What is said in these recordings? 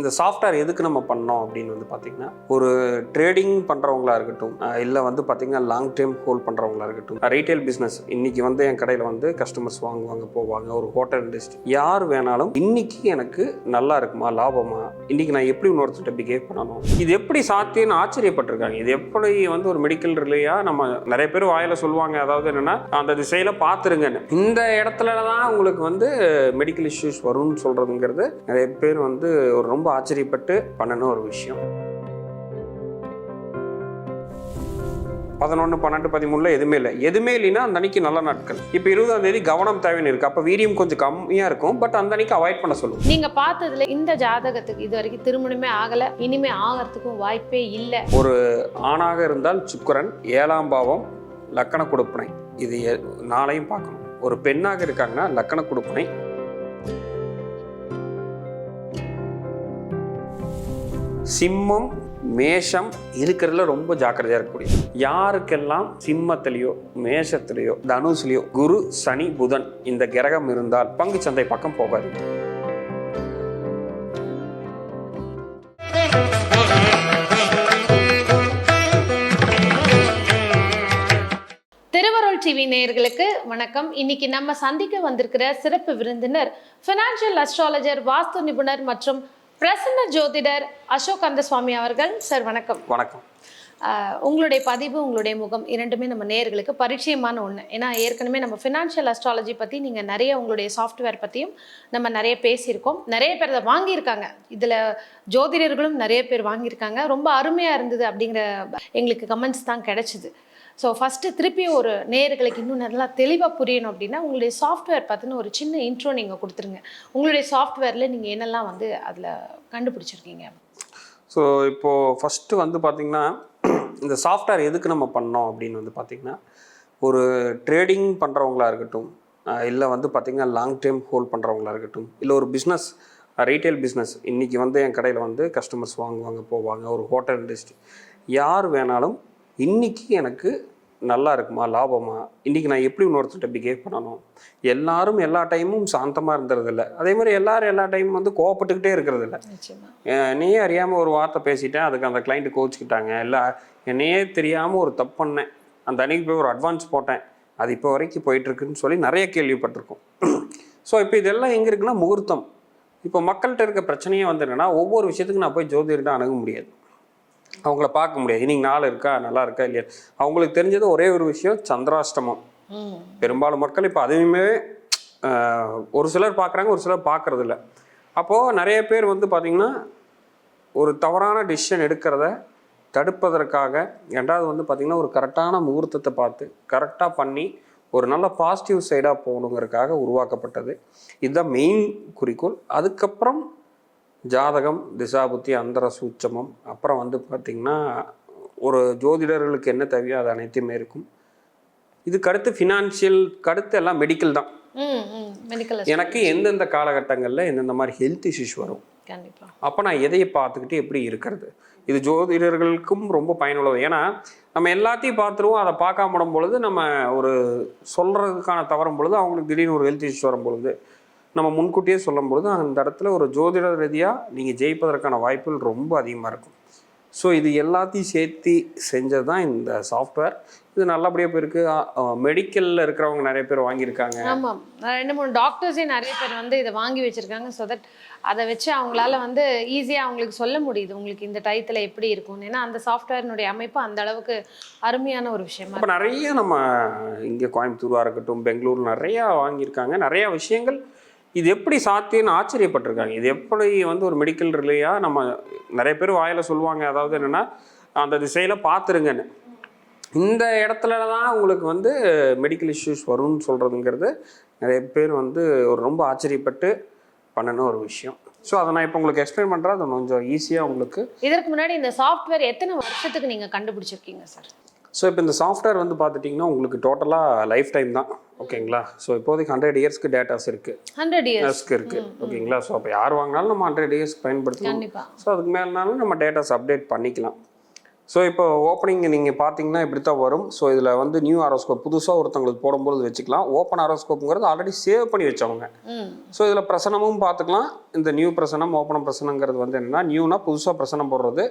இந்த சாஃப்ட்வேர் எதுக்கு நம்ம பண்ணோம் அப்படின்னு வந்து பார்த்தீங்கன்னா, ஒரு ட்ரேடிங் பண்ணுறவங்களா இருக்கட்டும், இல்லை வந்து பார்த்தீங்கன்னா லாங் டேர்ம் ஹோல்ட் பண்ணுறவங்களா இருக்கட்டும், ரீட்டைல் பிஸ்னஸ் இன்னைக்கு வந்து என் கடையில் வந்து கஸ்டமர்ஸ் வாங்குவாங்க போவாங்க, ஒரு ஹோட்டல் இண்டஸ்ட்ரி யார் வேணாலும் இன்னைக்கு எனக்கு நல்லா இருக்குமா, லாபமா, இன்னைக்கு நான் எப்படி இன்னொருத்தர் பிஹேவ் பண்ணணும், இது எப்படி சாத்தியம்னு ஆச்சரியப்பட்டிருக்காங்க. இது எப்படி வந்து ஒரு மெடிக்கல் ரிலேயா நம்ம நிறைய பேர் வாயில சொல்லுவாங்க, அதாவது என்னன்னா அந்த திசையில பார்த்துருங்கன்னு. இந்த இடத்துல தான் உங்களுக்கு வந்து மெடிக்கல் இஷ்யூஸ் வரும்னு சொல்றதுங்கிறது நிறைய பேர் வந்து ஒரு ரொம்ப ஆச்சரியப்பட்டு பண்ணணும் ஒரு விஷயம். 11, 12, 13 எதுவுமே இல்லைன்னா அந்த அன்னைக்கு நல்ல நாட்கள். இப்போ 20ஆம் தேதி கவனம் தேவைன்னு இருக்கு. அப்போ வீரியம் கொஞ்சம் கம்மியா இருக்கும், பட் அந்த அன்னைக்கு அவாய்ட் பண்ண சொல்லுவோம். நீங்க பார்த்ததுல இந்த ஜாதகத்துக்கு இது வரைக்கும் திருமணமே ஆகல, இனிமே ஆகிறதுக்கும் வாய்ப்பே இல்லை. ஒரு ஆணாக இருந்தால் சுக்கிரன் 7ஆம் பாவம் லக்கண கொடுப்பனை, இது நாளையும் பார்க்கணும். ஒரு பெண்ணாக இருக்காங்கன்னா லக்கண கொடுப்பனை, சிம்மம் மேஷம் இருக்கிறதுல ரொம்ப ஜாக்கிரதையா இருக்கக்கூடிய, யாருக்கெல்லாம் சிம்மத்திலேயோ மேஷத்திலேயோ தனுசுலையோ குரு சனி புதன் இந்த கிரகம் இருந்தால் பங்கு சந்தை பக்கம் போகாது. திருவருள் டிவி நேயர்களுக்கு வணக்கம். இன்னைக்கு நம்ம சந்திக்க வந்திருக்கிற சிறப்பு விருந்தினர் ஃபினான்ஷியல் அஸ்ட்ராலஜர், வாஸ்து நிபுணர் மற்றும் பிரசன்ன ஜோதிடர் அசோக் கந்தசுவாமி அவர்கள். சார் வணக்கம். வணக்கம். உங்களுடைய பதிவு, உங்களுடைய முகம் இரண்டுமே நம்ம நேயர்களுக்கு பரிச்சயமான ஒன்று. ஏன்னா ஏற்கனவே நம்ம ஃபினான்ஷியல் அஸ்ட்ராலஜி பற்றி நீங்கள் நிறைய உங்களுடைய சாஃப்ட்வேர் பற்றியும் நம்ம நிறைய பேசியிருக்கோம். நிறைய பேர் அதை வாங்கியிருக்காங்க, இதில் ஜோதிடர்களும் நிறைய பேர் வாங்கியிருக்காங்க. ரொம்ப அருமையாக இருந்தது அப்படிங்கிற எங்களுக்கு கமெண்ட்ஸ் தான் கிடைச்சிது. ஸோ ஃபஸ்ட்டு திருப்பி ஒரு நேயர்களுக்கு இன்னும் நல்லா தெளிவாக புரியணும் அப்படின்னா உங்களுடைய சாஃப்ட்வேர் பார்த்தினா ஒரு சின்ன இன்ட்ரோ நீங்கள் கொடுத்துருங்க. உங்களுடைய சாஃப்ட்வேரில் நீங்கள் என்னெல்லாம் வந்து அதில் கண்டுபிடிச்சிருக்கீங்க? ஸோ இப்போது ஃபஸ்ட்டு வந்து பார்த்திங்கன்னா, இந்த சாஃப்ட்வேர் எதுக்கு நம்ம பண்ணோம் அப்படின்னு வந்து பார்த்திங்கன்னா, ஒரு ட்ரேடிங் பண்ணுறவங்களா இருக்கட்டும், இல்லை வந்து பார்த்திங்கன்னா லாங் டேர்ம் ஹோல்ட் பண்ணுறவங்களா இருக்கட்டும், இல்லை ஒரு பிஸ்னஸ் ரீட்டைல் பிஸ்னஸ் இன்றைக்கி வந்து என் கடையில் வந்து கஸ்டமர்ஸ் வாங்குவாங்க போவாங்க, ஒரு ஹோட்டல் இண்டஸ்ட்ரி யார் வேணாலும் இன்றைக்கி எனக்கு நல்லா இருக்குமா, லாபமா, இன்றைக்கி நான் எப்படி இன்னொருத்தர்கிட்ட பிஹேவ் பண்ணணும், எல்லாரும் எல்லா டைமும் சாந்தமாக இருந்துறதில்ல, அதே மாதிரி எல்லா டைமும் வந்து கோவப்பட்டுக்கிட்டே இருக்கிறதில்ல. என்னையே அறியாமல் ஒரு வார்த்தை பேசிட்டேன், அதுக்கு அந்த கிளைண்ட்டு கோச்சிக்கிட்டாங்க, இல்லை என்னையே தெரியாமல் ஒரு தப்பு பண்ணேன், அந்த அன்றைக்கி போய் ஒரு அட்வான்ஸ் போட்டேன், அது இப்போ வரைக்கும் போயிட்டுருக்குன்னு சொல்லி நிறைய கேள்விப்பட்டிருக்கோம். ஸோ இப்போ இதெல்லாம் எங்கே இருக்குன்னா முகூர்த்தம். இப்போ மக்கள்கிட்ட இருக்க பிரச்சனையே வந்து என்னென்னா, ஒவ்வொரு விஷயத்துக்கும் நான் போய் ஜோதிடர்கிட்ட அணுக முடியாது, அவங்கள பார்க்க முடியாது, இன்னைக்கு நாள் இருக்கா நல்லா இருக்கா இல்லையா. அவங்களுக்கு தெரிஞ்சது ஒரே ஒரு விஷயம், சந்திராஷ்டமம். பெரும்பாலும் மக்கள் இப்போ அதுவுமே ஒரு சிலர் பார்க்குறாங்க, ஒரு சிலர் பார்க்குறது இல்லை. அப்போது நிறைய பேர் வந்து பார்த்திங்கன்னா ஒரு தவறான டிசிஷன் எடுக்கிறத தடுப்பதற்காக, ரெண்டாவது வந்து பார்த்திங்கன்னா ஒரு கரெக்டான முகூர்த்தத்தை பார்த்து கரெக்டாக பண்ணி ஒரு நல்ல பாசிட்டிவ் சைடாக போகணுங்கிறதுக்காக உருவாக்கப்பட்டது. இதுதான் மெயின் குறிக்கோள். அதுக்கப்புறம் ஜாதகம், திசாபுத்தி, அந்தர சூட்சமம், அப்புறம் வந்து பார்த்திங்கன்னா ஒரு ஜோதிடர்களுக்கு என்ன தேவையோ அது அனைத்துமே இருக்கும். இதுக்கு அடுத்து ஃபினான்ஷியல், அடுத்து எல்லாம் மெடிக்கல் தான். எனக்கு எந்தெந்த காலகட்டங்களில் எந்தெந்த மாதிரி ஹெல்த் இஷ்யூஸ் வரும், அப்போ நான் எதையை பார்த்துக்கிட்டு எப்படி இருக்கிறது, இது ஜோதிடர்களுக்கும் ரொம்ப பயனுள்ளது. ஏன்னா நம்ம எல்லாத்தையும் பார்த்துருவோம், அதை பார்க்காம விடும் பொழுது நம்ம ஒரு சொல்கிறதுக்கான தவறும் பொழுது அவங்களுக்கு திடீர்னு ஒரு ஹெல்த் இஷ்யூஸ் வரும் பொழுது நம்ம முன்கூட்டியே சொல்லும் பொழுது அந்த இடத்துல ஒரு ஜோதிட ரீதியாக நீங்கள் ஜெயிப்பதற்கான வாய்ப்புகள் ரொம்ப அதிகமாக இருக்கும். ஸோ இது எல்லாத்தையும் சேர்த்து செஞ்சது தான் இந்த சாஃப்ட்வேர். இது நல்லபடியாக போயிருக்கு. மெடிக்கலில் இருக்கிறவங்க நிறைய பேர் வாங்கியிருக்காங்க. ஆமாம், 2-3 டாக்டர்ஸே நிறைய பேர் வந்து இதை வாங்கி வச்சுருக்காங்க. ஸோ தட் அதை வச்சு அவங்களால வந்து ஈஸியாக அவங்களுக்கு சொல்ல முடியுது உங்களுக்கு இந்த டயத்தில் எப்படி இருக்கும்னு. ஏன்னா அந்த சாஃப்ட்வேர்னுடைய அமைப்பு அந்த அளவுக்கு அருமையான ஒரு விஷயமா. இப்போ நிறைய நம்ம இங்கே கோயம்புத்தூராக இருக்கட்டும், பெங்களூர் நிறையா வாங்கியிருக்காங்க. நிறையா விஷயங்கள் இது எப்படி சாத்தியம்னு ஆச்சரியப்பட்டிருக்காங்க. இது எப்படி வந்து ஒரு மெடிக்கல் ரிலேயாக நம்ம நிறைய பேர் வாயில சொல்லுவாங்க, அதாவது என்னென்னா அந்த திசையில் பார்த்துருங்கன்னு. இந்த இடத்துல தான் உங்களுக்கு வந்து மெடிக்கல் இஷ்யூஸ் வரும்னு சொல்கிறதுங்கிறது நிறைய பேர் வந்து ஒரு ரொம்ப ஆச்சரியப்பட்டு பண்ணணும் ஒரு விஷயம். ஸோ அதை நான் இப்போ உங்களுக்கு எக்ஸ்பிளைன் பண்ணுறேன், அது கொஞ்சம் ஈஸியாக உங்களுக்கு. இதற்கு முன்னாடி இந்த சாஃப்ட்வேர் எத்தனை வருஷத்துக்கு நீங்கள் கண்டுபிடிச்சிருக்கீங்க சார்? ஸோ இப்போ இந்த சாஃப்ட்வேர் வந்து பார்த்துட்டிங்கன்னா உங்களுக்கு டோட்டலாக லைஃப் டைம் தான், ஓகேங்களா. ஸோ இப்போதைக்கு 100 இயர்ஸ்க்கு டேட்டாஸ் இருக்குது, 100 இயர்ஸ்க்கு இருக்குது, ஓகேங்களா. ஸோ அப்போ யார் வாங்கினாலும் நம்ம 100 இயர்ஸ் பயன்படுத்தலாம். ஸோ அதுக்கு மேலேனாலும் நம்ம டேட்டாஸ் அப்டேட் பண்ணிக்கலாம். ஸோ இப்போ ஓப்பனிங் நீங்கள் பார்த்தீங்கன்னா இப்படி தான் வரும். ஸோ இதில் வந்து நியூ ஆரோஸ்கோப் புதுசாக ஒருத்தவங்களுக்கு போடும்போது வச்சுக்கலாம். ஓப்பன் ஆரோஸ்கோப்புங்கிறது ஆல்ரெடி சேவ் பண்ணி வச்சவங்க. ஸோ இதில் பிரசனமும் பார்த்துக்கலாம். இந்த நியூ பிரசனம் ஓப்பன் பிரசனங்கிறது வந்து என்னென்னா, நியூனா புதுசாக பிரசனம் போடுறது,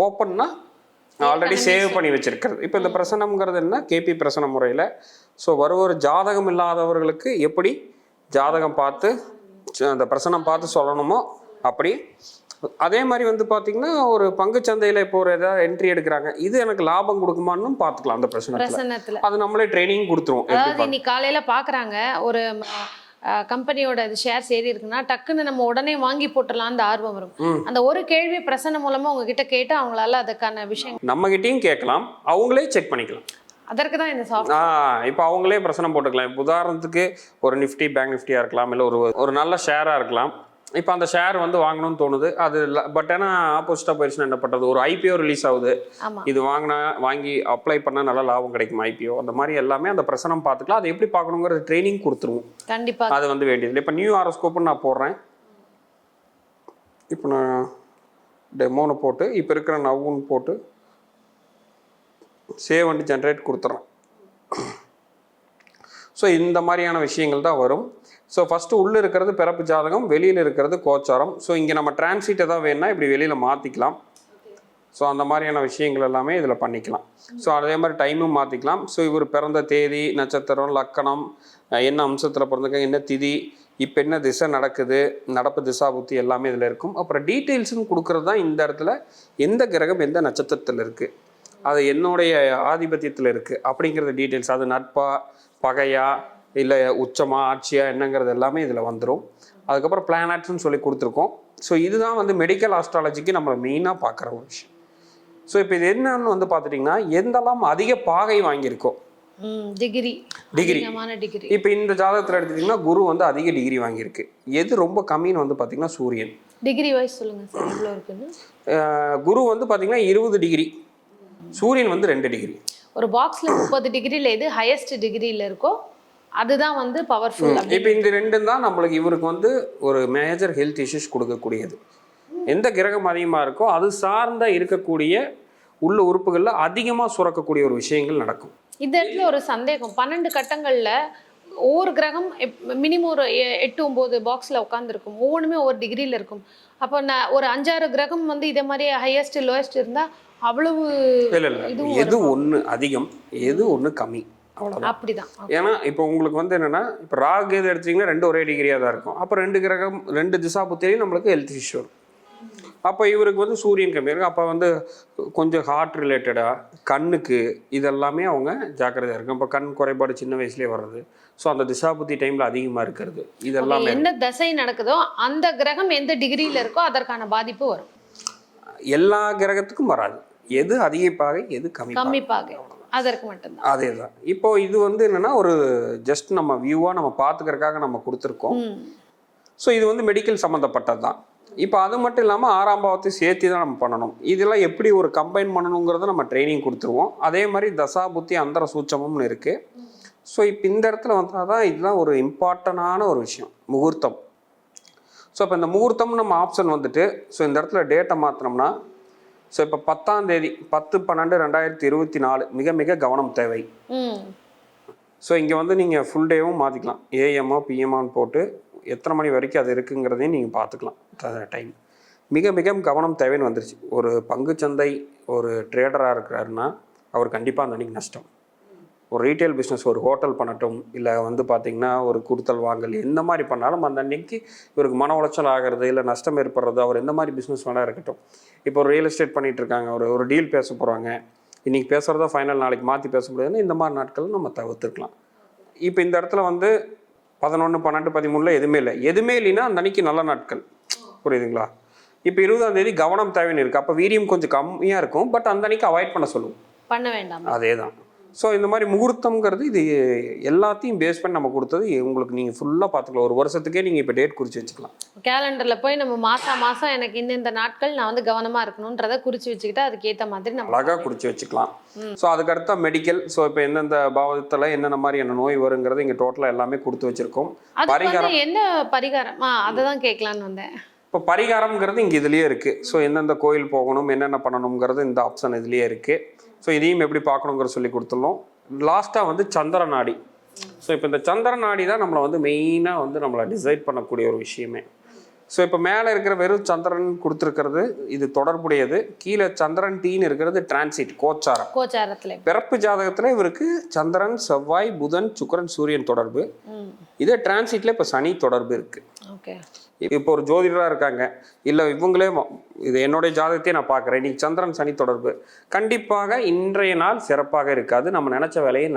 ஓப்பன்னா ஆல்ரெடி சேவ் பண்ணி வச்சிருக்கிறது. இப்போ இந்த பிரசனம்ங்கிறது என்ன, கேபி பிரசன முறையில். ஸோ ஒரு ஜாதகம் இல்லாதவர்களுக்கு எப்படி ஜாதகம் பார்த்து அந்த பிரசனம் பார்த்து சொல்லணுமோ அப்படி. அதே மாதிரி வந்து பார்த்தீங்கன்னா, ஒரு பங்குச்சந்தையில் இப்போ ஒரு ஏதாவது என்ட்ரி எடுக்கிறாங்க, இது எனக்கு லாபம் கொடுக்குமான்னு பார்த்துக்கலாம் அந்த பிரசனத்தில். அது நம்மளே ட்ரைனிங் கொடுத்துருவோம். அதாவது இன்னைக்கு காலையில் பார்க்குறாங்க ஒரு கம்பெனியோட ஷேர்ஸ் ஏறி இருக்குன்னா டக்குன்னு நம்ம உடனே வாங்கி போட்டுடலாம் அந்த ஆர்வம் வரும். அந்த ஒரு கேள்வி பிரசன்னம் மூலமா உங்ககிட்ட கேட்டு அவங்களால அதுக்கான விஷயம் நம்ம கிட்டயும் கேட்கலாம், அவங்களே செக் பண்ணிக்கலாம். அதற்கு தான் இந்த சாஃப்ட்வேர். இப்போ அவங்களே பிரசனம் போட்டுக்கலாம். இப்போ உதாரணத்துக்கு ஒரு நிஃப்டி, பேங்க் நிஃப்டியாக இருக்கலாம், இல்லை ஒரு நல்ல ஷேராக இருக்கலாம். இப்போ அந்த ஷேர் வந்து வாங்கணும்னு தோணுது, அது இல்லை. பட் ஆனால் ஆப்போசிட்டாக போயிடுச்சுன்னா என்ன பண்ணுறது, ஒரு ஐபிஓ ரிலீஸ் ஆகுது, இது வாங்கி அப்ளை பண்ணால் நல்லா லாபம் கிடைக்கும் ஐபிஓ, அந்த மாதிரி எல்லாமே அந்த பிரசனம் பார்த்துக்கலாம். அது எப்படி பார்க்கணுங்கிறது ட்ரைனிங் கொடுத்துருவோம். கண்டிப்பாக அது வந்து வேண்டியது. இப்போ நியூ ஆரோஸ்கோப்புன்னு நான் போடுறேன். இப்போ நான் டெமோன்னு போட்டு இப்போ இருக்கிற நவ்வுன்னு போட்டு சேவ் அண்ட் ஜென்ரேட் கொடுத்துட்றேன். ஸோ இந்த மாதிரியான விஷயங்கள் தான் வரும். ஸோ ஃபஸ்ட்டு உள்ளே இருக்கிறது பிறப்பு ஜாதகம், வெளியில் இருக்கிறது கோச்சாரம். ஸோ இங்கே நம்ம டிரான்சிட் எதாவது வேணுன்னா இப்படி வெளியில் மாற்றிக்கலாம். ஸோ அந்த மாதிரியான விஷயங்கள் எல்லாமே இதில் பண்ணிக்கலாம். ஸோ அதே மாதிரி டைமும் மாற்றிக்கலாம். ஸோ இவர் பிறந்த தேதி, நட்சத்திரம், லக்கணம், என்ன அம்சத்தில் பிறந்திருக்காங்க, என்ன திதி, இப்போ என்ன திசை நடக்குது, நடப்பு திசா புத்தி எல்லாமே இதில் இருக்கும். அப்புறம் டீட்டெயில்ஸும் கொடுக்குறது தான் இந்த இடத்துல எந்த கிரகம் எந்த நட்சத்திரத்தில் இருக்குது, அது என்னுடைய ஆதிபத்தியத்தில் இருக்குது அப்படிங்கிறது டீட்டெயில்ஸ். அது நட்பா பகையா இல்லை உச்சமா ஆட்சியா என்னங்கிறது எல்லாமே இதில் வந்துடும். அதுக்கப்புறம் பிளானட்ஸ்னு சொல்லி கொடுத்துருக்கோம். ஸோ இதுதான் வந்து மெடிக்கல் ஆஸ்ட்ராலஜிக்கு நம்ம மெயினாக பார்க்குற ஒரு விஷயம். ஸோ இப்போ இது என்னன்னு வந்து பார்த்துட்டிங்கன்னா, எந்தெல்லாம் அதிக பாகை வாங்கியிருக்கோம், டிகிரி. இப்போ இந்த ஜாதகத்தில் எடுத்துட்டிங்கன்னா குரு வந்து அதிக டிகிரி வாங்கியிருக்கு. எது ரொம்ப கம்மின்னு வந்து பார்த்திங்கன்னா சூரியன். டிகிரி வைஸ் சொல்லுங்க சார் எவ்வளோ இருக்குன்னு. குரு வந்து பார்த்திங்கன்னா 20 டிகிரி, சூரியன் வந்து 2 டிகிரி. ஒரு பாக்ஸில் 30 டிகிரியில் எது ஹையஸ்ட் டிகிரியில் இருக்கோ அதுதான் வந்து பவர்ஃபுல். இப்போ இந்த ரெண்டும் தான் நம்மளுக்கு இவருக்கு வந்து ஒரு மேஜர் ஹெல்த் இஷ்யூஸ் கொடுக்கக்கூடியது. எந்த கிரகம் அதிகமாக இருக்கோ அது சார்ந்த இருக்கக்கூடிய உள்ள உறுப்புகளில் அதிகமாக சுரக்கக்கூடிய ஒரு விஷயங்கள் நடக்கும். இந்த இடத்துல ஒரு சந்தேகம், 12 கட்டங்களில் ஒவ்வொரு கிரகம் மினிமம் ஒரு 8-9 பாக்ஸில் உட்காந்துருக்கும், ஒவ்வொன்றுமே ஒவ்வொரு டிகிரியில் இருக்கும். அப்போ நான் ஒரு 5-6 கிரகம் வந்து இதே மாதிரி ஹையஸ்ட் லோயஸ்ட் இருந்தால் அவ்வளவு இல்லை, எது ஒன்று அதிகம் எது ஒன்று கம்மி அவ்வளோதான். அப்படிதான். ஏன்னா இப்போ உங்களுக்கு வந்து என்னென்னா, இப்போ ராகு எது எடுத்திங்கன்னா 2 ஒரே டிகிரியாக தான் இருக்கும். அப்போ 2 கிரகம் 2 திசா புத்தியிலையும் நம்மளுக்கு ஹெல்த் இஷ்யூ வரும். அப்போ இவருக்கு வந்து சூரியன் கம்மி இருக்கும். அப்போ வந்து கொஞ்சம் ஹார்ட் ரிலேட்டடாக கண்ணுக்கு இதெல்லாமே அவங்க ஜாக்கிரதையாக இருக்கும். இப்போ கண் குறைபாடு சின்ன வயசுலேயே வர்றது, ஸோ அந்த திசா புத்தி டைமில் அதிகமாக இருக்கிறது, இதெல்லாமே எந்த தசை நடக்குதோ அந்த கிரகம் எந்த டிகிரியில் இருக்கோ அதற்கான பாதிப்பு வரும். எல்லா கிரகத்துக்கும் வராது. எது அதிக பாகை எது கம்மி பாகை அதற்கு மட்டும்தான். அதே தான். இப்போ இது வந்து என்னென்னா ஒரு ஜஸ்ட் நம்ம வியூவாக நம்ம பார்த்துக்கிறதுக்காக நம்ம கொடுத்துருக்கோம். ஸோ இது வந்து மெடிக்கல் சம்மந்தப்பட்டது தான். இப்போ அது மட்டும் இல்லாமல் 6ஆம் பாவத்தை சேர்த்து தான் நம்ம பண்ணணும். இதெல்லாம் எப்படி ஒரு கம்பைன் பண்ணணுங்கிறத நம்ம ட்ரைனிங் கொடுத்துருவோம். அதே மாதிரி தசா புத்தி அந்தர சூட்சமும்னு இருக்குது. ஸோ இப்போ இந்த இடத்துல வந்தால் தான் இதுதான் ஒரு இம்பார்ட்டண்டான ஒரு விஷயம், முகூர்த்தம். ஸோ இப்போ இந்த முகூர்த்தம்னு நம்ம ஆப்ஷன் வந்துட்டு, ஸோ இந்த இடத்துல டேட்டை மாற்றினோம்னா, ஸோ இப்போ 10ஆம் தேதி 10/12/2024 மிக மிக கவனம் தேவை. ஸோ இங்கே வந்து நீங்கள் ஃபுல் டேவும் மாற்றிக்கலாம், ஏஎம்ஓ பிஎம்ஓன்னு போட்டு எத்தனை மணி வரைக்கும் அது இருக்குங்கிறதையும் நீங்கள் பார்த்துக்கலாம். டைம் மிக மிக கவனம் தேவைன்னு வந்துருச்சு. ஒரு பங்குச்சந்தை ஒரு ட்ரேடராக இருக்கிறாருன்னா அவர் கண்டிப்பாக அந்த அன்றைக்கி நஷ்டம். ஒரு ரீட்டைல் பிஸ்னஸ், ஒரு ஹோட்டல் பண்ணட்டும், இல்லை வந்து பார்த்திங்கன்னா ஒரு கொடுத்தல் வாங்கல் எந்த மாதிரி பண்ணாலும் அந்த அன்றைக்கி இவருக்கு மன உளைச்சல் ஆகிறது இல்லை நஷ்டம் ஏற்படுறது, அவர் எந்த மாதிரி பிஸ்னஸ் வேணால் இருக்கட்டும். இப்போ ஒரு ரியல் எஸ்டேட் பண்ணிகிட்டு இருக்காங்க, ஒரு டீல் பேச போகிறாங்க, இன்றைக்கி பேசுகிறதா ஃபைனல், நாளைக்கு மாற்றி பேச முடியாதுன்னு இந்த மாதிரி நாட்கள் நம்ம தவிர்த்துருக்கலாம். இப்போ இந்த இடத்துல வந்து 11, 12, 13 எதுவுமே இல்லைன்னா அந்த அன்றைக்கி நல்ல நாட்கள், புரியுதுங்களா? இப்போ 20ஆம் தேதி கவனம் தேவைன்னு இருக்குது. அப்போ வீரியம் கொஞ்சம் கம்மியாக இருக்கும், பட் அந்த அன்றைக்கி அவாய்ட் பண்ண சொல்லுவோம், பண்ண வேண்டாம். அதே தான். ஸோ இந்த மாதிரி முகூர்த்தம்ங்கிறது இது எல்லாத்தையும் பேஸ் பண்ணி நம்ம கொடுத்தது உங்களுக்கு நீங்கள் ஃபுல்லாக பார்த்துக்கலாம். ஒரு வருஷத்துக்கே நீங்கள் இப்போ டேட் குறித்து வச்சுக்கலாம். கேலண்டரில் போய் நம்ம மாதம் எனக்கு இந்த நாட்கள் நான் வந்து கவனமாக இருக்கணுன்றதை குறித்து வச்சுக்கிட்டு அதுக்கேற்ற மாதிரி நம்ம அழகாக குறித்து வச்சுக்கலாம். ஸோ அதுக்கடுத்த மெடிக்கல், ஸோ இப்போ எந்தெந்த பாவத்தில் என்னென்ன மாதிரி என்ன நோய் வருங்கிறது இங்கே டோட்டலாக எல்லாமே கொடுத்து வச்சுருக்கோம். பரிகாரம் என்ன பரிகாரம் அதை தான் கேட்கலான்னு வந்தேன். இப்போ பரிகாரம்ங்கிறது இங்கே இதுலேயே இருக்குது. ஸோ எந்தெந்த கோயில் போகணும், என்னென்ன பண்ணணுங்கிறது இந்த ஆப்ஷன் இதுலேயே இருக்குது. ஸோ இதையும் எப்படி பார்க்கணுங்கிற சொல்லி கொடுத்துடணும். லாஸ்ட்டாக வந்து சந்திர நாடி. ஸோ இப்போ இந்த சந்திர நாடி தான் நம்மளை வந்து மெயினாக வந்து நம்மளை டிசைட் பண்ணக்கூடிய ஒரு விஷயமே. ஸோ இப்போ மேலே இருக்கிற வெறும் சந்திரன் கொடுத்துருக்கிறது இது தொடர்புடையது. கீழே சந்திரன் டீன்னு இருக்கிறது டிரான்சிட் கோச்சாரத்தில். பிறப்பு ஜாதகத்தில் இவருக்கு சந்திரன், செவ்வாய், புதன், சுக்கிரன், சூரியன் தொடர்பு. இதே டிரான்சிட்ல இப்போ சனி தொடர்பு இருக்கு. ஓகே. இப்போ ஒரு ஜோதிடராக இருக்காங்க, இல்லை இவங்களே இது என்னுடைய ஜாதகத்தையே நான் பார்க்குறேன், இன்னைக்கு சந்திரன் சனி தொடர்பு, கண்டிப்பாக இன்றைய நாள் சிறப்பாக இருக்காது. நம்ம நினச்ச வேலையை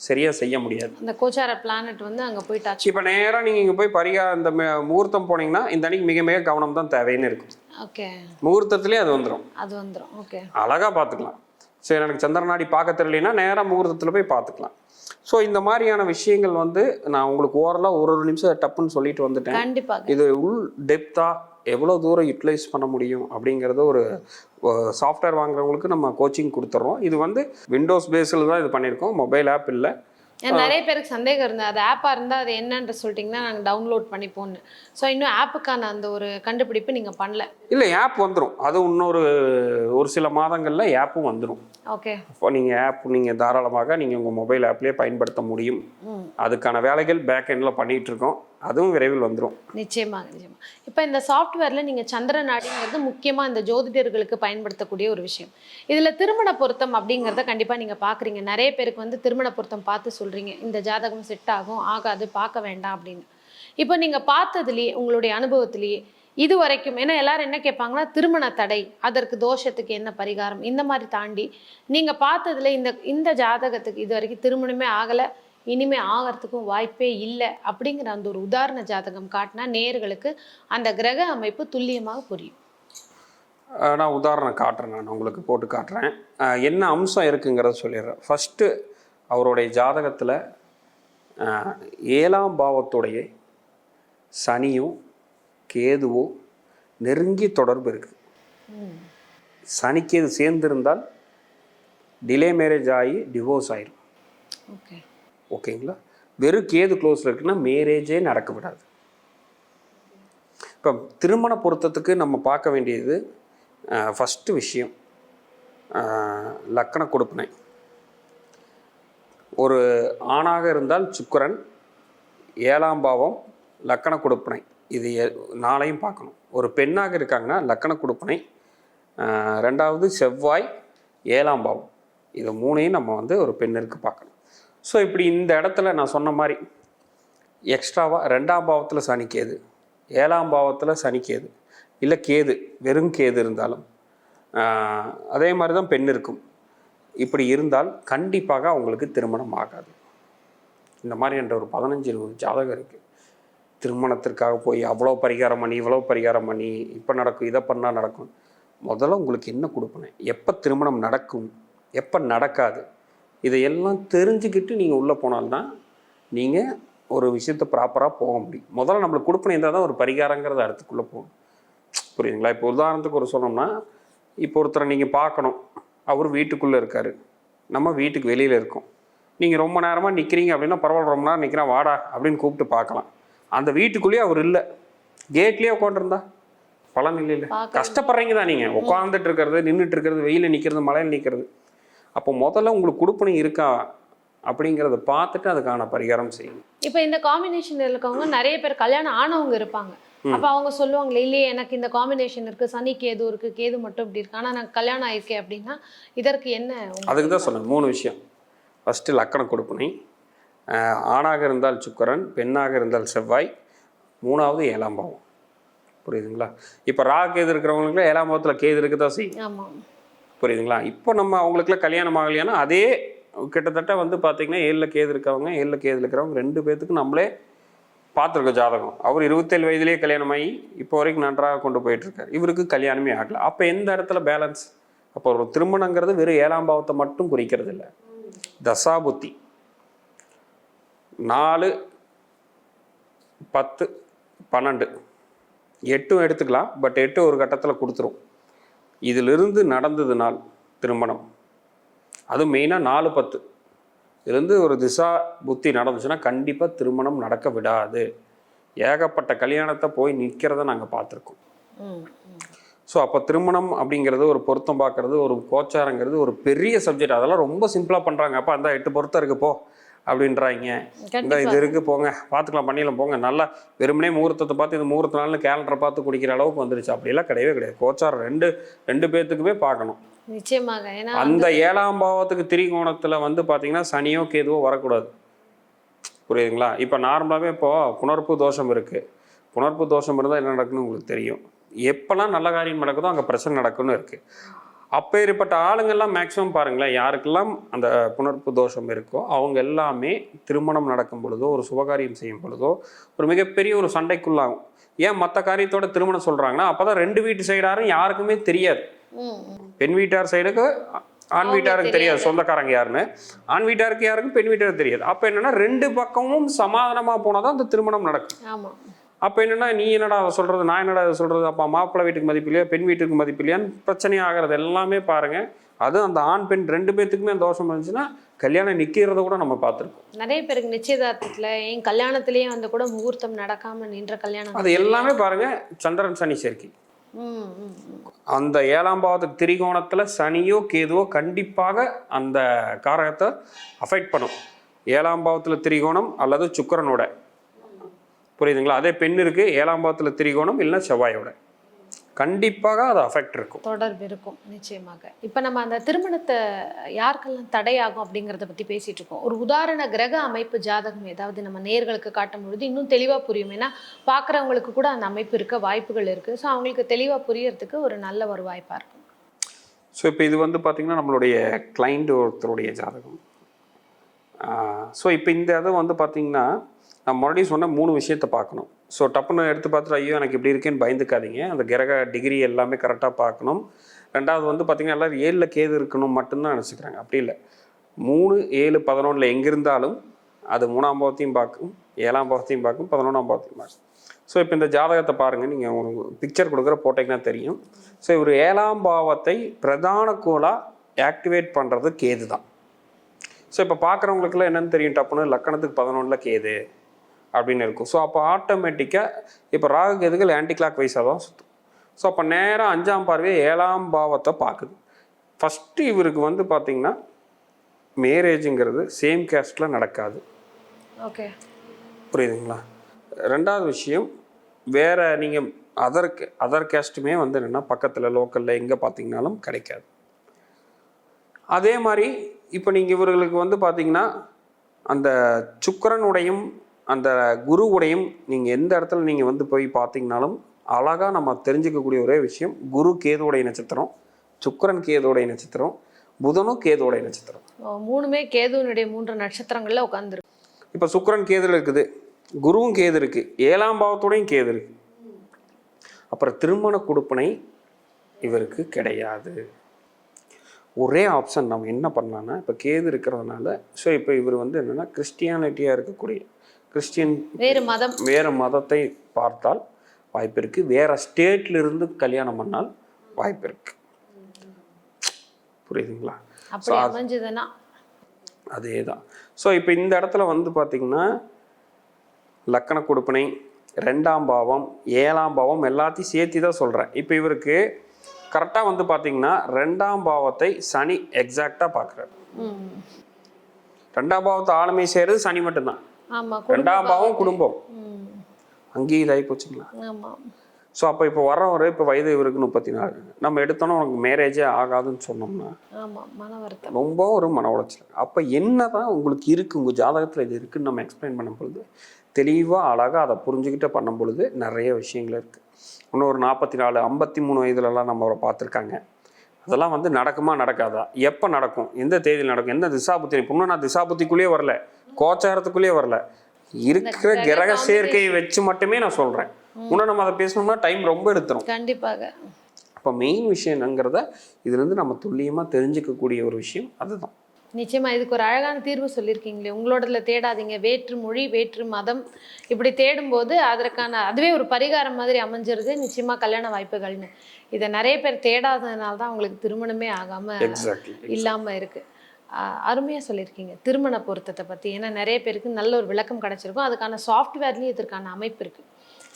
சரியாக செய்ய முடியாது. அந்த கோச்சார பிளானட் வந்து அங்கே போயிட்டாச்சு. இப்போ நேராக நீங்கள் இங்கே போய் இந்த முகூர்த்தம் போனீங்கன்னா இந்த அன்னைக்கு மிக மிக கவனம் தான் தேவைன்னு இருக்கும். ஓகே. முகூர்த்தத்திலே அது வந்துடும். ஓகே. அழகாக பார்த்துக்கலாம். சரி, எனக்கு சந்திரநாடி பார்க்க தெரியலனா நேராக முகூர்த்தத்தில் போய் பார்த்துக்கலாம். ஸோ இந்த மாதிரியான விஷயங்கள் வந்து நான் உங்களுக்கு ஓரலாக ஒரு நிமிஷம் டப்புன்னு சொல்லிட்டு வந்துட்டேன். கண்டிப்பாக இது உள் டெப்த்தாக எவ்வளோ தூரம் யூட்டிலைஸ் பண்ண முடியும் அப்படிங்கிறத ஒரு சாஃப்ட்வேர் வாங்குறவங்களுக்கு நம்ம கோச்சிங் கொடுத்துட்றோம். இது வந்து விண்டோஸ் பேஸில் தான் இது பண்ணியிருக்கோம், மொபைல் ஆப் இல்லை. நிறைய பேருக்கு சந்தேகம் இருந்தது, அது ஆப்பாக இருந்தால் அது என்னன்ற சொல்லிட்டிங்கன்னா நாங்கள் டவுன்லோட் பண்ணிப்போன்னு. ஸோ இன்னும் ஆப்புக்கான அந்த ஒரு கண்டுபிடிப்பு நீங்கள் பண்ணல? இல்லை, ஆப் வந்துடும். அது ஒரு சில மாதங்களில் ஆப்பும் வந்துடும். ஓகே. இப்போ நீங்கள் தாராளமாக நீங்கள் உங்கள் மொபைல் ஆப்லேயே பயன்படுத்த முடியும். அதுக்கான வேலைகள் பேக் எண்டில் பண்ணிகிட்டு இருக்கோம். அதுவும் விரைவில் வந்துடும். நிச்சயமாக. இப்போ இந்த சாஃப்ட்வேரில் நீங்கள் சந்திர நாடிங்கிறது முக்கியமாக இந்த ஜோதிடர்களுக்கு பயன்படுத்தக்கூடிய ஒரு விஷயம். இதில் திருமண பொருத்தம் அப்படிங்கிறத கண்டிப்பாக நீங்கள் பார்க்குறீங்க. நிறைய பேருக்கு வந்து திருமண பொருத்தம் பார்த்து சொல்கிறீங்க, இந்த ஜாதகம் செட் ஆகும் ஆகாது பார்க்க வேண்டாம் அப்படின்னு. இப்போ நீங்கள் பார்த்ததுலேயே உங்களுடைய அனுபவத்திலேயே இது வரைக்கும், ஏன்னா எல்லாரும் என்ன கேட்பாங்கன்னா திருமண தடை, அதற்கு தோஷத்துக்கு என்ன பரிகாரம், இந்த மாதிரி தாண்டி நீங்கள் பார்த்ததுல இந்த ஜாதகத்துக்கு இது வரைக்கும் திருமணமே ஆகலை, இனிமே ஆகிறதுக்கும் வாய்ப்பே இல்லை அப்படிங்கிற அந்த ஒரு உதாரண ஜாதகம் காட்டினா நேயர்களுக்கு அந்த கிரக அமைப்பு துல்லியமாக புரியும். நான் உதாரணம் காட்டுறேன், நான் உங்களுக்கு போட்டு காட்டுறேன். என்ன அம்சம் இருக்குங்கிறத சொல்லிடுறேன். ஃபஸ்ட்டு அவருடைய ஜாதகத்தில் 7ஆம் பாவத்துடைய சனியும் கேதுவும் நெருங்கி தொடர்பு இருக்குது. சனிக்கேது சேர்ந்திருந்தால் டிலே மேரேஜ் ஆகி டிவோர்ஸ் ஆயிரும். ஓகேங்களா? வெறும் கேது க்ளோஸில் இருக்குன்னா மேரேஜே நடக்க விடாது. இப்போ திருமண பொருத்தத்துக்கு நம்ம பார்க்க வேண்டியது ஃபஸ்ட்டு விஷயம் லக்கண கொடுப்பினை. ஒரு ஆணாக இருந்தால் சுக்கிரன், 7ஆம் பாவம், லக்கண கொடுப்பினை, இது நாளையும் பார்க்கணும். ஒரு பெண்ணாக இருக்காங்கன்னா லக்கண கொடுப்பினை, 2வது செவ்வாய், 7ஆம் பாவம், இது 3ஐயும் நம்ம வந்து ஒரு பெண்ணிற்கு பார்க்கணும். ஸோ இப்படி இந்த இடத்துல நான் சொன்ன மாதிரி எக்ஸ்ட்ராவாக 2ஆம் பாவத்தில் சனிக்கேது, 7ஆம் பாவத்தில் சனிக்கேது, இல்லை கேது வெறும் கேது இருந்தாலும் அதே மாதிரி தான் பெண் இருக்கும். இப்படி இருந்தால் கண்டிப்பாக அவங்களுக்கு திருமணம் ஆகாது. இந்த மாதிரி என்ற ஒரு 15-20 ஜாதகம் இருக்குது. திருமணத்திற்காக போய் அவ்வளோ பரிகாரம் பண்ணி இவ்வளோ பரிகாரம் பண்ணி இப்போ நடக்கும், இதை பண்ணால் நடக்கும். முதல்ல உங்களுக்கு என்ன கொடுப்பேன், எப்போ திருமணம் நடக்கும், எப்போ நடக்காது, இதையெல்லாம் தெரிஞ்சுக்கிட்டு நீங்கள் உள்ளே போனால்தான் நீங்கள் ஒரு விஷயத்தை ப்ராப்பராக போக முடியும். முதல்ல நம்மளுக்கு கொடுப்பனை இருந்தால் தான் ஒரு பரிகாரங்கிறத அடுத்துக்குள்ளே போகணும். புரியுதுங்களா? இப்போ உதாரணத்துக்கு ஒரு சொன்னோம்னா, இப்போ ஒருத்தரை நீங்கள் பார்க்கணும், அவர் வீட்டுக்குள்ளே இருக்கார், நம்ம வீட்டுக்கு வெளியில் இருக்கோம். நீங்கள் ரொம்ப நேரமாக நிற்கிறீங்க அப்படின்னா பரவாயில்ல, ரொம்ப நேரம் நிற்கிறேன் வாடா அப்படின்னு கூப்பிட்டு பார்க்கலாம். அந்த வீட்டுக்குள்ளேயே அவர் இல்லை, கேட்லேயே உட்காந்துருந்தா பலன் இல்லை. கஷ்டப்படுறீங்க தான் நீங்கள், உட்காந்துட்டு இருக்கிறது, நின்றுட்டு இருக்கிறது, வெயிலில் நிற்கிறது, மழையில் நிற்கிறது. அப்போ முதல்ல உங்களுக்கு கொடுப்பனை இருக்கா அப்படிங்கிறத பார்த்துட்டு அதுக்கான பரிகாரம் செய்யணும். இப்போ இந்த காம்பினேஷன் இருக்கவங்க நிறைய பேர் கல்யாணம் ஆனவங்க இருப்பாங்க. அப்போ அவங்க சொல்லுவாங்களே, இல்லையே எனக்கு இந்த காம்பினேஷன் இருக்குது, சனி கேது இருக்குது, கேது மட்டும் இப்படி இருக்கு, ஆனால் நான் கல்யாணம் ஆயிருக்கேன் அப்படின்னா இதற்கு என்ன? அதுக்கு தான் சொன்னேன் 3 விஷயம். ஃபஸ்ட்டு லக்கண கொடுப்பனை, ஆணாக இருந்தால் சுக்கிரன், பெண்ணாக இருந்தால் செவ்வாய், 3வது 7ஆம் பாவம். புரியுதுங்களா? இப்போ கேது இருக்கிறவங்களுக்கு 7ஆம் பாவத்தில் கேது இருக்க தான் செய்யும். ஆமாம். புரியுதுங்களா? இப்போ நம்ம அவங்களுக்குலாம் கல்யாணம் ஆகலையானா அதே கிட்டத்தட்ட வந்து பார்த்தீங்கன்னா 7ல் கேது இருக்கவங்க, 7ல் கேது இருக்கிறவங்க 2 பேர்த்துக்கு நம்மளே பார்த்துருக்கோம் ஜாதகம். அவர் 27 வயதிலேயே கல்யாணமாகி இப்போ வரைக்கும் நன்றாக கொண்டு போயிட்டுருக்காரு. இவருக்கு கல்யாணமே ஆகலை. அப்போ எந்த இடத்துல பேலன்ஸ்? அப்போ ஒரு திருமணங்கிறது வெறும் 7ஆம் பாவத்தை மட்டும் குறிக்கிறது இல்லை, தசாபுத்தி 4, 10, 12, 8 எடுத்துக்கலாம். பட் 8 ஒரு கட்டத்தில் கொடுத்துரும். இதிலிருந்து நடந்ததுனால் திருமணம், அதுவும் மெயினாக 4, 10 இதுலேருந்து ஒரு திசா புத்தி நடந்துச்சுன்னா கண்டிப்பாக திருமணம் நடக்க விடாது. ஏகப்பட்ட கல்யாணத்தை போய் நிற்கிறத நாங்கள் பார்த்துருக்கோம். ஸோ அப்போ திருமணம் அப்படிங்கிறது ஒரு பொருத்தம் பார்க்கறது, ஒரு கோச்சாரங்கிறது ஒரு பெரிய சப்ஜெக்ட். அதெல்லாம் ரொம்ப சிம்பிளாக பண்ணுறாங்க. அப்போ அந்த 8 பொருத்தம் இருக்குது போ அப்படின்றாங்க. இந்த இது இருக்குது போங்க, பார்த்துக்கலாம், பண்ணிடலாம் போங்க. நல்லா வெறுமனே முகூர்த்தத்தை பார்த்து இது முகூர்த்த நாள்னு கேலண்டரை பார்த்து குடிக்கிற அளவுக்கு வந்துருச்சு. அப்படிலாம் கிடையவே கிடையாது. கோச்சாரம் ரெண்டு பேர்த்துக்குமே பார்க்கணும். நிச்சயமாக. ஏன்னா அந்த 7ஆம் பாவத்துக்கு திரிகோணத்தில் வந்து பார்த்தீங்கன்னா சனியோ கேதுவோ வரக்கூடாது. புரியுதுங்களா? இப்போ நார்மலாகவே இப்போது புணர்ப்பு தோஷம் இருக்குது. புணர்ப்பு தோஷம் இருந்தால் என்ன நடக்குன்னு உங்களுக்கு தெரியும். எப்போல்லாம் நல்ல காரியம் நடக்குதோ அங்கே பிரச்சனை நடக்குன்னு இருக்குது. அப்பேற்பட்ட ஆளுங்கள்லாம் மேக்ஸிமம் பாருங்களேன், யாருக்கெல்லாம் அந்த புணர்ப்பு தோஷம் இருக்கோ அவங்க எல்லாமே திருமணம் நடக்கும் பொழுதோ ஒரு சுபகாரியம் செய்யும் பொழுதோ ஒரு மிகப்பெரிய ஒரு சண்டைக்குள்ளாகும். ஏன் மற்ற காரியத்தோட திருமணம் சொல்கிறாங்கன்னா அப்போ தான் 2 வீட்டு சைடாரும் யாருக்குமே தெரியாது. பெண் வீட்டார் சைடுக்கு ஆண் வீட்டாருக்கு தெரியாது சொந்தக்காரங்க யாருன்னு, ஆண் வீட்டாருக்கு யாருக்கும் பெண் வீட்டாருக்கு தெரியாது. அப்போ என்னன்னா 2 பக்கமும் சமாதானமாக போனால் தான் அந்த திருமணம் நடக்கும். அப்போ என்னென்னா நீ என்னடா அதை சொல்கிறது, நான் என்னடா அதை சொல்கிறது, அப்போ மாப்பிள்ளை வீட்டுக்கு மதிப்பு இல்லையா, பெண் வீட்டுக்கு மதிப்பு இல்லையான்னு பிரச்சனை ஆகிறது எல்லாமே பாருங்கள். அது அந்த ஆண் பெண் 2 பேர்த்துக்குமே அந்த தோஷம் இருந்துச்சுன்னா கல்யாணம் நிற்கிறத கூட நம்ம பார்த்துருக்கோம். நிறைய பேருக்கு நிச்சயதார்த்தத்தில் என் கல்யாணத்திலேயே வந்து கூட முகூர்த்தம் நடக்காமல் நின்ற கல்யாணம். அது எல்லாமே பாருங்கள் சந்திரன் சனி சேர்க்கை. அந்த 7ஆம் பாவத்துக்கு திரிகோணத்தில் சனியோ கேதுவோ கண்டிப்பாக அந்த காரகத்தை அஃபெக்ட் பண்ணும். 7ஆம் பாவத்தில் திரிகோணம் அல்லது சுக்கிரனோட, புரியுதுங்களா? அதே பெண் இருக்கு 7ஆம் பாவத்தில் திரிகோணம் இல்லைன்னா செவ்வாயோட, கண்டிப்பாக அது அஃபெக்ட் இருக்கும், தொடர்பு இருக்கும் நிச்சயமாக. இப்போ நம்ம அந்த திருமணத்தை யாருக்கெல்லாம் தடையாகும் அப்படிங்கிறத பற்றி பேசிகிட்டு இருக்கோம். ஒரு உதாரண கிரக அமைப்பு ஜாதகம் ஏதாவது நம்ம நேர்களுக்கு காட்டும் பொழுது இன்னும் தெளிவாக புரியும். ஏன்னா பார்க்குறவங்களுக்கு கூட அந்த அமைப்பு இருக்க வாய்ப்புகள் இருக்குது. ஸோ அவங்களுக்கு தெளிவாக புரியறதுக்கு ஒரு நல்ல ஒரு வாய்ப்பாக இருக்கும். ஸோ இப்போ இது வந்து பார்த்திங்கன்னா நம்மளுடைய கிளைண்ட் ஒருத்தருடைய ஜாதகம். ஸோ இப்போ இந்த இது வந்து பார்த்திங்கன்னா நான் மறுபடியும் சொன்ன 3 விஷயத்தை பார்க்கணும். ஸோ டப்புன்னு எடுத்து பார்த்துட்டு ஐயோ எனக்கு இப்படி இருக்கேன்னு பயந்துக்காதீங்க. அந்த கிரக டிகிரி எல்லாமே கரெக்டாக பார்க்கணும். 2வது வந்து பார்த்திங்கன்னா எல்லோரும் 7ல் கேது இருக்கணும் மட்டும்தான் நினச்சிக்கிறாங்க. அப்படி இல்லை. 3, 7, 11 எங்கே இருந்தாலும் அது 3ஆம் பாவத்தையும் பார்க்கும், 7ஆம் பாவத்தையும் பார்க்கும், 11ஆம் பாவத்தையும் பார்க்கும். ஸோ இப்போ இந்த ஜாதகத்தை பாருங்கள், நீங்கள் உங்களுக்கு பிக்சர் கொடுக்குற போட்டிங்கன்னா தெரியும். ஸோ இவர் 7ஆம் பாவத்தை பிரதான கோளாக ஆக்டிவேட் பண்ணுறது கேது தான். ஸோ இப்போ பார்க்குறவங்களுக்குலாம் என்னென்னு தெரியும், டப்புன்னு லக்கணத்துக்கு 11ல் கேது அப்படின்னு இருக்கும். ஸோ அப்போ ஆட்டோமேட்டிக்காக இப்போ ராகு கேதுகள் ஆன்டி கிளாக் வைஸாக தான் சுற்றும். ஸோ அப்போ நேராக 5ஆம் பார்வையை 7ஆம் பாவத்தை பார்க்குது. ஃபஸ்ட்டு இவருக்கு வந்து பார்த்திங்கன்னா மேரேஜுங்கிறது சேம் கேஸ்டில் நடக்காது. ஓகே, புரியுதுங்களா? 2வது விஷயம், வேறு நீங்கள் அதர் கேஸ்ட்டுமே வந்து என்னென்னா பக்கத்தில் லோக்கலில் எங்கே பார்த்தீங்கன்னாலும் கிடைக்காது. அதே மாதிரி இப்போ நீங்கள் இவர்களுக்கு வந்து பார்த்திங்கன்னா அந்த சுக்கிரனுடையும் அந்த குருவுடையும் நீங்கள் எந்த இடத்துல நீங்கள் வந்து போய் பார்த்தீங்கன்னாலும் அழகாக நம்ம தெரிஞ்சுக்கக்கூடிய ஒரே விஷயம், குரு கேதுவுடைய நட்சத்திரம், சுக்கிரன் கேதுவுடைய நட்சத்திரம், புதனும் கேதுவுடைய நட்சத்திரம். 3மே கேதுவனுடைய 3 நட்சத்திரங்களில் உட்காந்துருக்கு. இப்போ சுக்கிரன் கேதுல இருக்குது, குருவும் கேது இருக்குது, 7ஆம் பாவத்தோடையும் கேது இருக்குது. அப்புறம் திருமண கொடுப்பனை இவருக்கு கிடையாது. ஒரே ஆப்ஷன் நம்ம என்ன பண்ணலான்னா, இப்போ கேது இருக்கிறதுனால ஸோ இப்போ இவர் வந்து என்னென்னா கிறிஸ்டியானிட்டியாக இருக்கக்கூடிய வேறு மதத்தை பார்த்தால் வாய்ப்பு இருக்குது. வேறு ஸ்டேட்லேருந்து கல்யாணம் பண்ணால் வாய்ப்பு இருக்குது. புரியுதுங்களா? அதே தான். ஸோ இப்போ இந்த இடத்துல வந்து பார்த்திங்கன்னா லக்கண கொடுப்பனை, 2ஆம் பாவம், 7ஆம் பாவம் எல்லாத்தையும் சேர்த்து தான் சொல்கிறேன். இப்போ இவருக்கு கரெக்டாக வந்து பார்த்திங்கன்னா 2ஆம் பாவத்தை சனி எக்ஸாக்டாக பார்க்குறாரு. 2ஆம் பாவத்தை ஆளுமை செய்கிறது சனி மட்டும்தான். 2ஆம் பாவம் குடும்பம், அங்கேயும் இதாகி போச்சுங்களா? ஸோ அப்போ இப்போ வரவரை இப்போ வயது இவருக்கு 34, நம்ம எடுத்தோன்னா உனக்கு மேரேஜே ஆகாதுன்னு சொன்னோம்னா ரொம்ப ஒரு மன உளைச்சல். அப்போ என்ன தான் உங்களுக்கு இருக்குது, உங்கள் ஜாதகத்தில் இது இருக்குதுன்னு நம்ம எக்ஸ்பிளைன் பண்ணும் பொழுது தெளிவாக அழகாக அதை புரிஞ்சுக்கிட்டு பண்ணும் பொழுது நிறைய விஷயங்கள் இருக்குது. இன்னும் ஒரு 44, 53 வயதுலலாம் நம்ம அவரை பார்த்துருக்காங்க. அதெல்லாம் வந்து நடக்குமா நடக்காதா, எப்போ நடக்கும், எந்த தேதியில் நடக்கும், எந்த திசாபுத்தி. இப்போ இன்னும் நான் திசாபுத்திக்குள்ளேயே வரல, கோச்சாரத்துக்குள்ளேயே வரல, இருக்கிற கிரக சேர்க்கையை வச்சு மட்டுமே நான் சொல்கிறேன். இன்னும் நம்ம அதை பேசணும்னா டைம் ரொம்ப எடுத்துரும் கண்டிப்பாக. அப்போ மெயின் விஷயம் என்னங்கிறத இதுலேருந்து நம்ம துல்லியமாக தெரிஞ்சுக்கக்கூடிய ஒரு விஷயம் அதுதான். நிச்சயமா இதுக்கு ஒரு அழகான தீர்வு சொல்லியிருக்கீங்களே, உங்களோடதுல தேடாதீங்க, வேற்று மொழி வேற்று மதம் இப்படி தேடும்போது அதற்கான அதுவே ஒரு பரிகாரம் மாதிரி அமைஞ்சிருது நிச்சயமா கல்யாண வாய்ப்புகள்னு. இதை நிறைய பேர் தேடாததுனால தான் அவங்களுக்கு திருமணமே ஆகாம இல்லாம இருக்கு. அருமையா சொல்லியிருக்கீங்க திருமண பொருத்தத்தை பத்தி. ஏன்னா நிறைய பேருக்கு நல்ல ஒரு விளக்கம் கிடைச்சிருக்கும். அதுக்கான சாஃப்ட்வேர்லயும் இதற்கான அமைப்பு இருக்கு.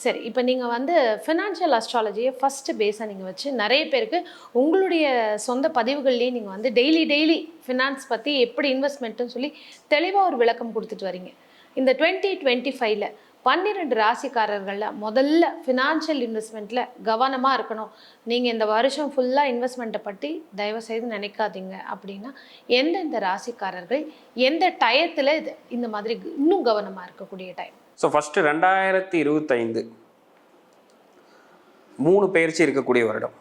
சரி, இப்போ நீங்கள் வந்து ஃபினான்ஷியல் அஸ்ட்ராலஜியை ஃபஸ்ட்டு பேஸாக நீங்கள் வச்சு நிறைய பேருக்கு உங்களுடைய சொந்த பதிவுகள்லேயே நீங்கள் வந்து டெய்லி ஃபினான்ஸ் பற்றி எப்படி இன்வெஸ்ட்மெண்ட்டுன்னு சொல்லி தெளிவாக ஒரு விளக்கம் கொடுத்துட்டு வரீங்க. இந்த 2025ல் 12 ராசிக்காரர்களில் முதல்ல ஃபினான்ஷியல் இன்வெஸ்ட்மெண்ட்டில் கவனமாக இருக்கணும், நீங்கள் இந்த வருஷம் ஃபுல்லாக இன்வெஸ்ட்மெண்ட்டை பற்றி தயவுசெய்து நினைக்காதீங்க அப்படின்னா எந்தெந்த ராசிக்காரர்கள் எந்த டயத்தில் இந்த மாதிரி இன்னும் கவனமாக இருக்கக்கூடிய டைம்? ஸோ ஃபஸ்ட்டு 2025 3 பயிற்சி இருக்கக்கூடிய வருடம்.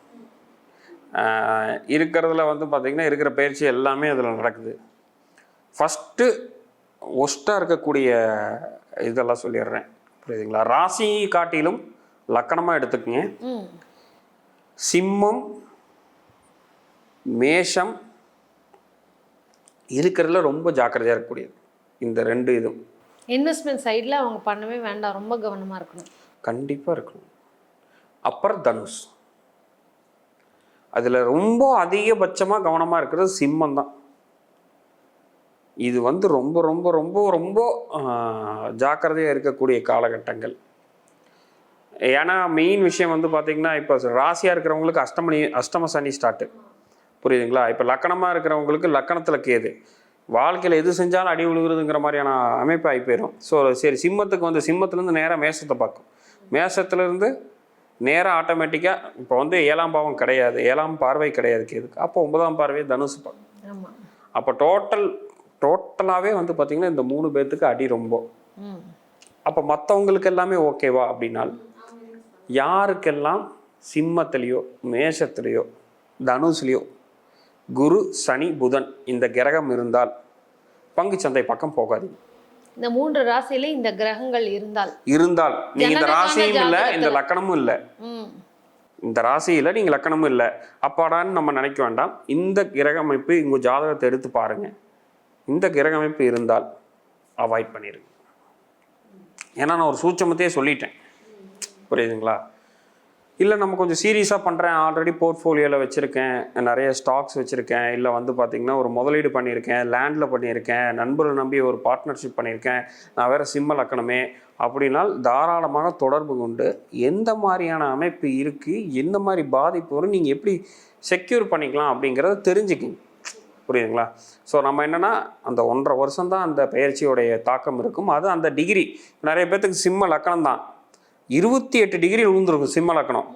இருக்கிறதுல வந்து பார்த்திங்கன்னா இருக்கிற பயிற்சி எல்லாமே அதில் நடக்குது. ஃபஸ்ட்டு ஒஸ்ட்டாக இருக்கக்கூடிய இதெல்லாம் சொல்லிடுறேன், புரியுதுங்களா? ராசி காட்டிலும் லக்கணமாக எடுத்துக்கங்க. சிம்மம், மேஷம் இருக்கிறதுல ரொம்ப ஜாக்கிரதையாக இருக்கக்கூடியது இந்த 2 இதுவும். இன்வெஸ்ட்மெண்ட் சைடில் அவங்க பண்ணவே வேண்டாம், ரொம்ப கவனமாக இருக்கணும். கண்டிப்பாக இருக்கணும். அப்புறம் தனுஷ், அதில் ரொம்ப அதிகபட்சமாக கவனமாக இருக்கிறது சிம்மம் தான். இது வந்து ரொம்ப ரொம்ப ரொம்ப ரொம்ப ஜாக்கிரதையாக இருக்கக்கூடிய காலகட்டங்கள். ஏன்னா மெயின் விஷயம் வந்து பார்த்திங்கன்னா இப்போ ராசியாக இருக்கிறவங்களுக்கு அஷ்டம சனி ஸ்டார்ட்டு, புரியுதுங்களா? இப்போ லக்கணமாக இருக்கிறவங்களுக்கு லக்கணத்தில் கேது, வாழ்க்கையில் எது செஞ்சாலும் அடி விழுகுறதுங்கிற மாதிரியான அமைப்பு ஆகி போயிடும். ஸோ சரி, சிம்மத்துக்கு வந்து சிம்மத்துலேருந்து நேராக மேஷத்தை பார்க்கும், மேஷத்துலேருந்து நேராக ஆட்டோமேட்டிக்காக இப்போ வந்து 7ஆம் பாவம் கிடையாது, 7ஆம் பார்வை கிடையாது கேதுக்கு, அப்போ 9ஆம் பார்வையை தனுசு பார்க்கும். அப்போ டோட்டலாகவே வந்து பார்த்திங்கன்னா இந்த 3 பேர்த்துக்கு அடி ரொம்ப. அப்போ மற்றவங்களுக்கு எல்லாமே ஓகேவா அப்படின்னால், யாருக்கெல்லாம் சிம்மத்திலையோ மேஷத்துலேயோ தனுசுலையோ குரு சனி புதன் இந்த கிரகம் இருந்தால் பங்குச்சந்தை பக்கம் போகாதீங்க. இந்த 3 ராசியில இந்த கிரகங்கள் இருந்தால் நீங்க இந்த ராசியும் இல்லை, இந்த லக்கணமும் இல்லை, இந்த ராசியில் நீங்கள் லக்கணமும் இல்லை அப்பாடான்னு நம்ம நினைக்க வேண்டாம். இந்த கிரக அமைப்பு உங்கள் ஜாதகத்தை எடுத்து பாருங்கள், இந்த கிரக அமைப்பு இருந்தால் அவாய்ட் பண்ணிடுங்க. ஏன்னா நான் ஒரு சூட்சமத்தையே சொல்லிட்டேன், புரியுதுங்களா? இல்லை நம்ம கொஞ்சம் சீரியஸாக பண்ணுறேன், ஆல்ரெடி போர்ட்ஃபோலியோவில் வச்சுருக்கேன், நிறைய ஸ்டாக்ஸ் வச்சுருக்கேன், இல்லை வந்து பார்த்திங்கன்னா ஒரு முதலீடு பண்ணியிருக்கேன், லேண்டில் பண்ணியிருக்கேன், நண்பர்கள் நம்பி ஒரு பார்ட்னர்ஷிப் பண்ணியிருக்கேன், நான் வேறு சிம்ம லக்கணமே அப்படின்னால் தாராளமாக தொடர்பு கொண்டு எந்த மாதிரியான அமைப்பு இருக்குது, எந்த மாதிரி பாதிப்பு வரும், நீங்கள் எப்படி செக்யூர் பண்ணிக்கலாம் அப்படிங்கிறத தெரிஞ்சுக்கிங்க, புரியுதுங்களா? ஸோ நம்ம என்னென்னா அந்த 1.5 வருஷம் தான் அந்த பயிற்சியோடைய தாக்கம் இருக்கும். அது அந்த டிகிரி நிறைய பேர்த்துக்கு சிம்ம லக்கணம் தான் 28 டிகிரி விழுந்துருக்கும் சிம்ம லக்கணம்,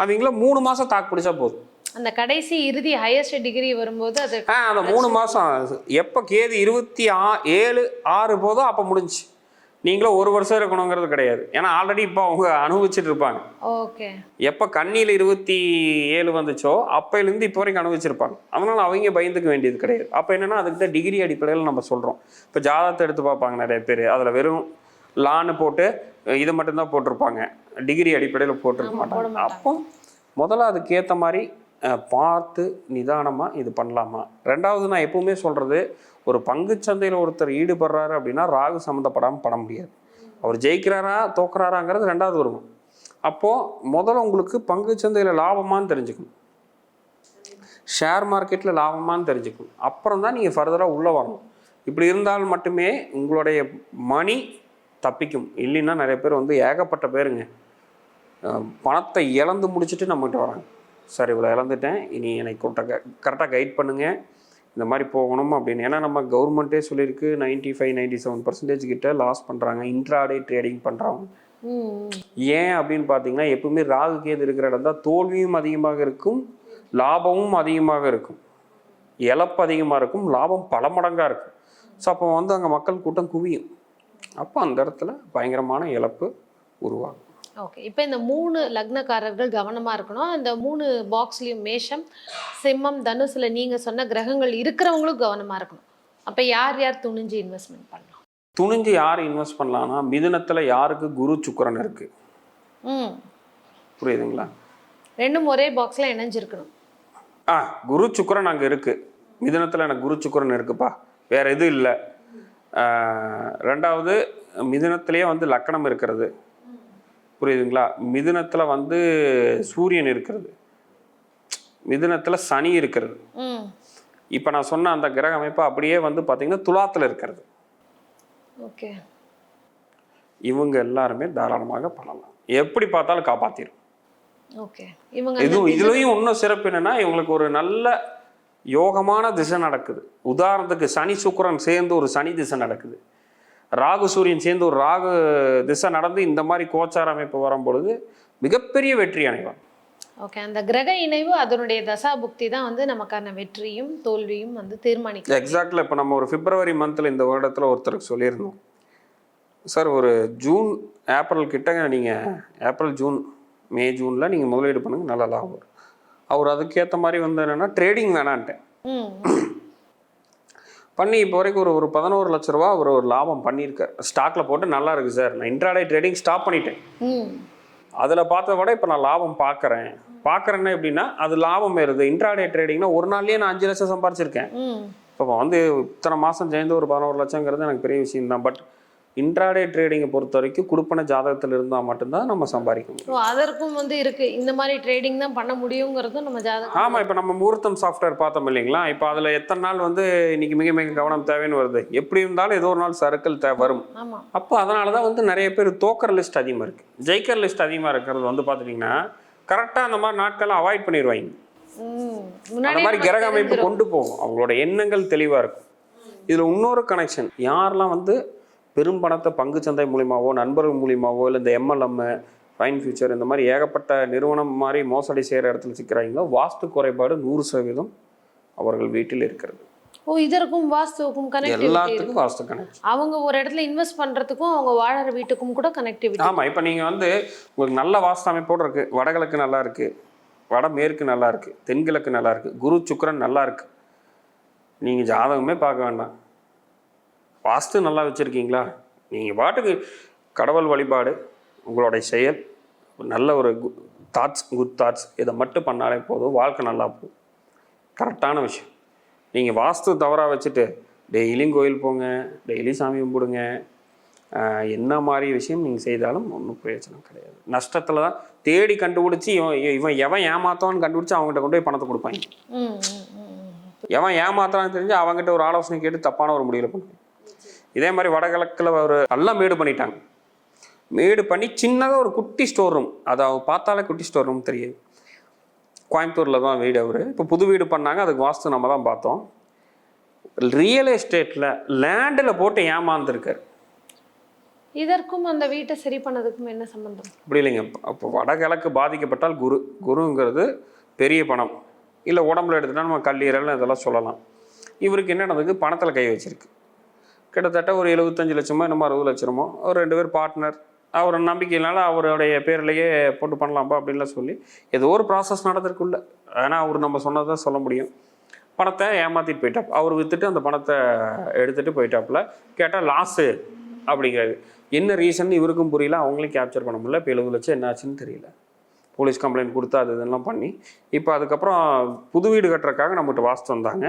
அவங்கள 3 மாதம் தாக்கு பிடிச்சா போதும். அந்த கடைசி இறுதி ஹையஸ்ட் டிகிரி வரும்போது அது அந்த 3 மாதம் எப்போ கேது 27 6 போதோ அப்போ முடிஞ்சு. நீங்களும் 1 வருஷம் இருக்கணுங்கிறது கிடையாது, ஏன்னா ஆல்ரெடி இப்போ அவங்க அனுபவிச்சுட்டு இருப்பாங்க. ஓகே, எப்போ கண்ணியில் 27 வந்துச்சோ அப்போலேருந்து இப்போ வரைக்கும் அனுபவிச்சிருப்பாங்க. அதனால் அவங்க பயந்துக்க வேண்டியது கிடையாது. அப்போ என்னென்னா அதுக்கு தான் டிகிரி அடிப்படையில் நம்ம சொல்கிறோம். இப்போ ஜாதகத்தை எடுத்து பார்ப்பாங்க நிறைய பேர், அதில் வெறும் லான்னு போட்டு இதை மட்டும்தான் போட்டிருப்பாங்க, டிகிரி அடிப்படையில் போட்டிருக்க மாட்டாங்க. அப்போ முதல்ல அதுக்கேற்ற மாதிரி பார்த்து நிதானமாக இது பண்ணலாமா. ரெண்டாவது நான் எப்பவுமே சொல்கிறது, ஒரு பங்குச்சந்தையில் ஒருத்தர் ஈடுபடுறாரு அப்படின்னா ராகு சம்மந்தப்படாமல் பண்ண முடியாது. அவர் ஜெயிக்கிறாரா தோக்குறாராங்கிறது ரெண்டாவது வருவோம். அப்போது முதல்ல உங்களுக்கு பங்குச்சந்தையில் லாபமானு தெரிஞ்சுக்கணும், ஷேர் மார்க்கெட்டில் லாபமானு தெரிஞ்சுக்கணும், அப்புறம் தான் நீங்கள் ஃபர்தராக உள்ளே வரணும். இப்படி இருந்தால் மட்டுமே உங்களுடைய மணி தப்பிக்கும். இல்லைன்னா நிறைய பேர் வந்து ஏகப்பட்ட பேருங்க பணத்தை இழந்து முடிச்சுட்டு நம்மகிட்ட வராங்க, சார் இவ்வளோ இழந்துட்டேன், இனி எனக்கு கரெக்டாக கைட் பண்ணுங்கள், இந்த மாதிரி போகணும் அப்படின்னு. ஏன்னா நம்ம கவர்மெண்ட்டே சொல்லியிருக்கு 95-97% கிட்ட லாஸ் பண்ணுறாங்க இன்ட்ராடே ட்ரேடிங் பண்ணுறவங்க. ஏன் அப்படின்னு பார்த்தீங்கன்னா எப்பவுமே ராகு கேது இருக்கிற இடம் தான் தோல்வியும் அதிகமாக இருக்கும், லாபமும் அதிகமாக இருக்கும், இழப்பு அதிகமாக இருக்கும், லாபம் பல மடங்காக இருக்கும். ஸோ அப்போ வந்து அங்கே மக்கள் கூட்டம் குவியும், அப்போ அந்த இடத்துல பயங்கரமான இழப்பு உருவாகும். ஓகே, இப்போ இந்த 3 லக்னக்காரர்கள் கவனமாக இருக்கணும். அந்த 3 பாக்ஸ்லேயும் மேஷம் சிம்மம் தனுசில் நீங்கள் சொன்ன கிரகங்கள் இருக்கிறவங்களும் கவனமாக இருக்கணும். அப்போ யார் யார் துணிஞ்சு இன்வெஸ்ட்மெண்ட் பண்ணலாம்? துணிஞ்சு யார் இன்வெஸ்ட் பண்ணலாம்னா மிதுனத்தில் யாருக்கு குரு சுக்கிரன் இருக்குது, புரியுதுங்களா? ரெண்டும் ஒரே பாக்ஸில் இணைஞ்சிருக்கணும். குரு சுக்கிரன் அங்கே இருக்குது, மிதுனத்தில் எனக்கு குரு சுக்கிரன் இருக்குப்பா, வேறு எதுவும் இல்லை. ரெண்டாவது மிதுனத்திலேயே வந்து லக்கணம் இருக்கிறது, புரியுதுங்களா? மிதுனத்தில் வந்து சூரியன் இருக்கிறது, மிதுனத்தில் சனி இருக்கிறது. இப்போ நான் சொன்ன அந்த கிரக அமைப்பு அப்படியே வந்து பார்த்தீங்கன்னா துலாத்தில் இருக்கிறது. ஓகே, இவங்க எல்லாருமே தாராளமாக பண்ணலாம். எப்படி பார்த்தாலும் காப்பாற்றிடும். ஓகே. இவங்க இதுலயும் இன்னும் சிறப்பு என்னன்னா, இவங்களுக்கு ஒரு நல்ல யோகமான திசை நடக்குது. உதாரணத்துக்கு சனி சுக்கிரன் சேர்ந்து ஒரு சனி திசை நடக்குது, ராகு சூரியன் சேர்ந்து ஒரு ராகு திசை நடந்து இந்த மாதிரி கோச்சார அமைப்பு வரும்பொழுது மிகப்பெரிய வெற்றி அடைவாங்க. ஓகே. அந்த கிரக இணைவு அதனுடைய தசா புக்தி தான் வந்து நமக்கான வெற்றியும் தோல்வியும் வந்து தீர்மானிக்கும். எக்ஸாக்ட்ல இப்போ நம்ம ஒரு பிப்ரவரி மந்த்ல இந்த வருடத்துல ஒருத்தருக்கு சொல்லியிருந்தோம், சார் ஒரு ஜூன் ஏப்ரல் கிட்ட நீங்கள் ஏப்ரல் ஜூன் மே ஜூனில் நீங்கள் முதலீடு பண்ணுங்க, நல்ல லாபம் வரும். அவர் அதுக்கேற்ற மாதிரி வந்து என்னென்னா ட்ரேடிங் வேணான்ட்டேன் பண்ணி இப்போ வரைக்கும் ஒரு 11 லட்ச ரூபா அவர் ஒரு லாபம் பண்ணியிருக்கார். ஸ்டாக்ல போட்டு நல்லா இருக்கு சார், நான் இன்ட்ராடே ட்ரேடிங் ஸ்டாப் பண்ணிட்டேன். அதில் பார்த்தத விட இப்போ நான் லாபம் பார்க்குறேன்னா எப்படின்னா அது லாபம் ஏறுது. இன்ட்ராடே ட்ரேடிங்னா ஒரு நாள்லேயே நான் 5 லட்சம் சம்பாரிச்சிருக்கேன். இப்போ வந்து இத்தனை மாதம் சேர்ந்து ஒரு 11 லட்சங்கிறது எனக்கு பெரிய விஷயம் தான். பட் இன்ட்ராடே ட்ரேடிங்கை பொறுத்த வரைக்கும் கொடுப்பன ஜாதகத்தில் இருந்தால் மட்டும்தான் நம்ம சம்பாதிக்க முடியும். அதற்கும் வந்து இருக்கு, இந்த மாதிரி ட்ரேடிங் தான் பண்ண முடியுங்கிறதும் நம்ம ஜாதகம். ஆமாம், இப்போ நம்ம முகூர்த்தம் சாஃப்ட்வேர் பார்த்தோம் இல்லைங்களா, இப்போ அதில் எத்தனை நாள் வந்து இன்னைக்கு மிக மிக கவனம் தேவைன்னு வருது. எப்படி இருந்தாலும் ஏதோ ஒரு நாள் சர்க்கிள் வரும். அப்போ அதனால தான் வந்து நிறைய பேர் தோக்கிற லிஸ்ட் அதிகமாக இருக்குது, ஜெயிக்கிற லிஸ்ட் அதிகமாக இருக்கிறது வந்து பார்த்துட்டிங்கன்னா கரெக்டாக அந்த மாதிரி நாட்களை அவாய்ட் பண்ணிடுவாங்க. அந்த மாதிரி கிரக அமைப்பு கொண்டு போகும், அவங்களோட எண்ணங்கள் தெளிவாக இருக்கும். இதில் இன்னொரு கனெக்ஷன், யாரெல்லாம் வந்து பெரும் பணத்தை பங்கு சந்தை மூலியமாவோ நண்பர்கள் மூலியமாவோ இல்லை இந்த MLM ஃபைன் ஃபியூச்சர் இந்த மாதிரி ஏகப்பட்ட நிறுவனம் மாதிரி மோசடி செய்கிற இடத்துல சிக்கிறாங்களோ, வாஸ்து குறைபாடு 100% அவர்கள் வீட்டில் இருக்கிறது. இதற்கும் வாஸ்துவுக்கும் கனெக்டிவிட்டி, எல்லாத்துக்கும் வாஸ்து கனெக்ட். அவங்க ஒரு இடத்துல இன்வெஸ்ட் பண்றதுக்கும் அவங்க வாழற வீட்டுக்கும் கூட கனெக்டிவிட்டி. ஆமாம், இப்போ நீங்கள் வந்து உங்களுக்கு நல்ல வாஸ்து அமைப்போடு இருக்குது, வடகிழக்கு நல்லா இருக்குது, வடமேற்கு நல்லா இருக்குது, தென்கிழக்கு நல்லா இருக்குது, குரு சுக்கிரன் நல்லா இருக்குது, நீங்கள் ஜாதகமே பார்க்க வேண்டாம், வாஸ்து நல்லா வச்சுருக்கீங்களா, நீங்கள் பாட்டுக்கு கடவுள் வழிபாடு, உங்களுடைய செயல், நல்ல ஒரு தாட்ஸ், குட் தாட்ஸ், இதை மட்டும் பண்ணாலே போதும், வாழ்க்கை நல்லா போகும். கரெக்டான விஷயம். நீங்கள் வாஸ்து தவறாக வச்சுட்டு டெய்லியும் கோயில் போங்க, டெய்லி சாமி கும்பிடுங்க, என்ன மாதிரி விஷயம் நீங்கள் செய்தாலும் ஒன்றும் பிரயோஜனம் கிடையாது. நஷ்டத்தில் தான் தேடி கண்டுபிடிச்சி இவன் எவன் ஏமாத்தான்னு கண்டுபிடிச்சி அவங்ககிட்ட கொண்டு போய் பணத்தை கொடுப்பாங்க. எவன் ஏமாத்தான்னு தெரிஞ்சு அவங்ககிட்ட ஒரு ஆலோசனை கேட்டு தப்பான ஒரு முடிவில் பண்ணுவாங்க. இதே மாதிரி வடகிழக்கில் ஒரு நல்லா மேடு பண்ணிட்டாங்க, மேடு பண்ணி சின்னதாக ஒரு குட்டி ஸ்டோர் ரூம், அதை பார்த்தாலே குட்டி ஸ்டோர் ரூம் தெரியுது. கோயம்புத்தூரில் தான் வீடு அவர், இப்போ புது வீடு பண்ணாங்க, அதுக்கு வாஸ்து நம்ம தான் பார்த்தோம். ரியல் எஸ்டேட்டில் லேண்டில் போட்டு ஏமாந்துருக்கார். இதற்கும் அந்த வீட்டை சரி பண்ணதுக்கும் என்ன சம்பந்தம்? அப்படி இல்லைங்க. அப்போ வடகிழக்கு பாதிக்கப்பட்டால் குருங்கிறது பெரிய பணம், இல்லை உடம்புல எடுத்துட்டா நம்ம கல்லீரல் இதெல்லாம் சொல்லலாம். இவருக்கு என்ன நடந்ததுக்கு பணத்தில் கை வச்சிருக்கு. கிட்டத்தட்ட ஒரு 75 லட்சமோ என்னமோ 60 லட்சமோ அவர் 2 பேர் பார்ட்னர், அவர் நம்பிக்கையினால அவருடைய பேர்லேயே போட்டு பண்ணலாம்ப்பா அப்படின்லாம் சொல்லி ஏதோ ஒரு ப்ராசஸ் நடந்திருக்குள்ள. ஆனால் அவர் நம்ம சொன்னதான் சொல்ல முடியும். பணத்தை ஏமாற்றிட்டு போயிட்டாப், அவர் விற்றுட்டு அந்த பணத்தை எடுத்துகிட்டு போயிட்டாப்புல. கேட்டால் லாஸு அப்படிங்கிறது என்ன ரீசன் இவருக்கும் புரியல, அவங்களையும் கேப்சர் பண்ண முடியல. இப்போ 70 லட்சம் என்ன ஆச்சுன்னு தெரியல. போலீஸ் கம்ப்ளைண்ட் கொடுத்து அது இதெல்லாம் பண்ணி இப்போ அதுக்கப்புறம் புது வீடு கட்டுறதுக்காக நம்மகிட்ட வாஸ்து வந்தாங்க.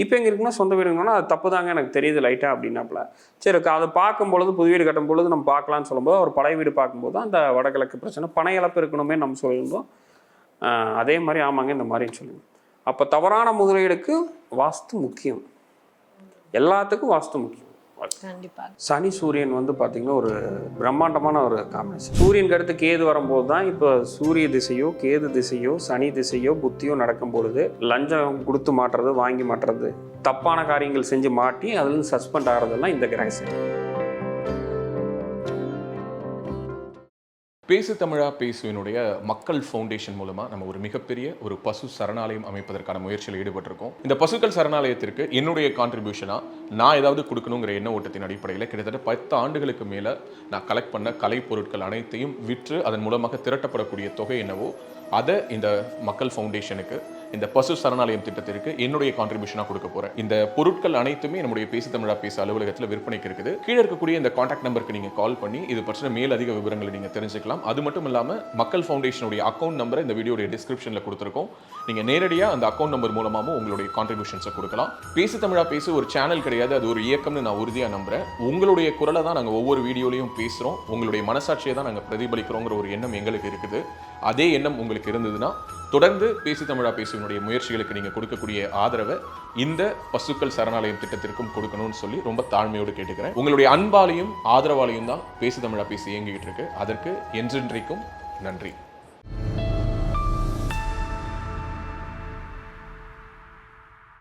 இப்போ எங்கே இருக்குன்னா சொந்த வீடுங்கன்னா அது தப்பு தாங்க எனக்கு தெரியுது லைட்டாக அப்படின்னாப்புல. சரி, அதை பார்க்கும்பொழுது புது வீடு கட்டும் பொழுது நம்ம பார்க்கலான்னு சொல்லும்போது அவர் பழைய வீடு பார்க்கும்போது அந்த வடகிழக்கு பிரச்சனை பண இழப்பு இருக்கணுமே நம்ம சொல்லியிருந்தோம். அதே மாதிரி ஆமாங்க இந்த மாதிரின்னு சொல்லுவோம். அப்போ தவறான முதலீடுக்கு வாஸ்து முக்கியம், எல்லாத்துக்கும் வாஸ்து முக்கியம். கண்டிப்பாக. சனி சூரியன் வந்து பார்த்திங்கன்னா ஒரு பிரம்மாண்டமான ஒரு காம்பினேஷன். சூரியனுக்கு அடுத்து கேது வரும்போது தான் இப்போ சூரிய திசையோ கேது திசையோ சனி திசையோ புத்தியோ நடக்கும் பொழுது லஞ்சம் கொடுத்து மாட்டுறது, வாங்கி மாட்டுறது, தப்பான காரியங்கள் செஞ்சு மாட்டி அதுலேருந்து சஸ்பெண்ட் ஆகிறதெல்லாம் இந்த கிரகம். பேசு தமிழா பேசுவினுடைய மக்கள் ஃபவுண்டேஷன் மூலமாக நம்ம ஒரு மிகப்பெரிய ஒரு பசு சரணாலயம் அமைப்பதற்கான முயற்சியில் ஈடுபட்டிருக்கோம். இந்த பசுக்கள் சரணாலயத்திற்கு என்னுடைய கான்ட்ரிபியூஷனாக நான் ஏதாவது கொடுக்கணுங்கிற எண்ண ஓட்டத்தின் அடிப்படையில் கிட்டத்தட்ட 10 ஆண்டுகளுக்கு மேலே நான் கலெக்ட் பண்ண கலை பொருட்கள் அனைத்தையும் விற்று அதன் மூலமாக திரட்டப்படக்கூடிய தொகை என்னவோ அதை இந்த மக்கள் ஃபவுண்டேஷனுக்கு, இந்த பசு சரணாலயம் திட்டத்திற்கு என்னுடைய கான்ட்ரிபியூஷனாக கொடுக்க போகிறேன். இந்த பொருட்கள் அனைத்துமே நம்முடைய பேசு தமிழா பேச அலுவலகத்தில் விற்பனைக்கு இருக்குது. கீழே இருக்கக்கூடிய இந்த கான்டாக்ட் நம்பருக்கு நீங்கள் கால் பண்ணி இது பற்றின மேலதிக விவரங்களை நீங்கள் தெரிஞ்சுக்கலாம். அது மட்டும் இல்லாமல் மக்கள் ஃபவுண்டேஷனுடைய அக்கௌண்ட் நம்பரை இந்த வீடியோடைய டிஸ்கிரிப்ஷனில் கொடுத்துருக்கோம். நீங்கள் நேரடியாக அந்த அக்கௌண்ட் நம்பர் மூலமாகவும் உங்களுடைய கான்ட்ரிபியூஷன்ஸை கொடுக்கலாம். பேசு தமிழா பேசு ஒரு சேனல் கிடையாது, அது ஒரு இயக்கம்னு நான் உறுதியாக நம்புகிறேன். உங்களுடைய குரலை தான் நாங்கள் ஒவ்வொரு வீடியோலையும் பேசுகிறோம், உங்களுடைய மனசாட்சியை தான் நாங்கள் பிரதிபலிக்கிறோங்கிற ஒரு எண்ணம் எங்களுக்கு இருக்குது. அதே எண்ணம் உங்களுக்கு இருந்ததுன்னா தொடர்ந்து பேசு தமிழா பேசுவனுடைய முயற்சிகளுக்கு நீங்கள் கொடுக்கக்கூடிய ஆதரவை இந்த பசுக்கள் சரணாலயம் திட்டத்திற்கும் கொடுக்கணும்னு சொல்லி ரொம்ப தாழ்மையோடு கேட்டுக்கிறேன். உங்களுடைய அன்பாலையும் ஆதரவாலையும் தான் பேசு தமிழா பேசி இயங்கிக்கிட்டு இருக்கு. அதற்கு என்றென்றைக்கும் நன்றி.